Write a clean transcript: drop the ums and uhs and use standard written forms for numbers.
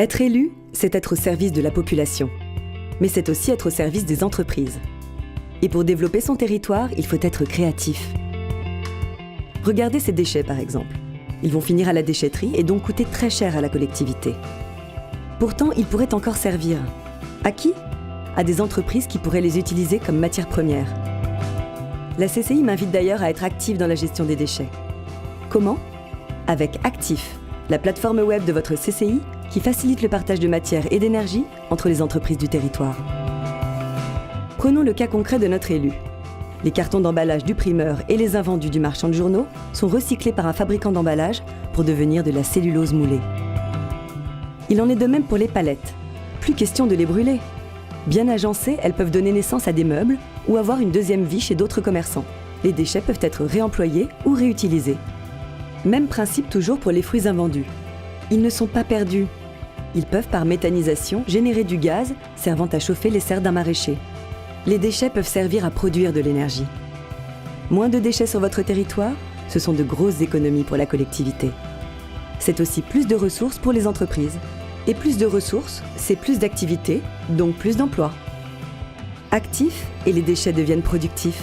Être élu, c'est être au service de la population. Mais c'est aussi être au service des entreprises. Et pour développer son territoire, il faut être créatif. Regardez ces déchets par exemple. Ils vont finir à la déchetterie et donc coûter très cher à la collectivité. Pourtant, ils pourraient encore servir. À qui ? À des entreprises qui pourraient les utiliser comme matière première. La CCI m'invite d'ailleurs à être active dans la gestion des déchets. Comment ? Avec Actif, la plateforme web de votre CCI qui facilite le partage de matière et d'énergie entre les entreprises du territoire. Prenons le cas concret de notre élu. Les cartons d'emballage du primeur et les invendus du marchand de journaux sont recyclés par un fabricant d'emballage pour devenir de la cellulose moulée. Il en est de même pour les palettes. Plus question de les brûler. Bien agencées, elles peuvent donner naissance à des meubles ou avoir une deuxième vie chez d'autres commerçants. Les déchets peuvent être réemployés ou réutilisés. Même principe toujours pour les fruits invendus. Ils ne sont pas perdus. Ils peuvent par méthanisation générer du gaz servant à chauffer les serres d'un maraîcher. Les déchets peuvent servir à produire de l'énergie. Moins de déchets sur votre territoire, ce sont de grosses économies pour la collectivité. C'est aussi plus de ressources pour les entreprises. Et plus de ressources, c'est plus d'activités, donc plus d'emplois. Actif et les déchets deviennent productifs.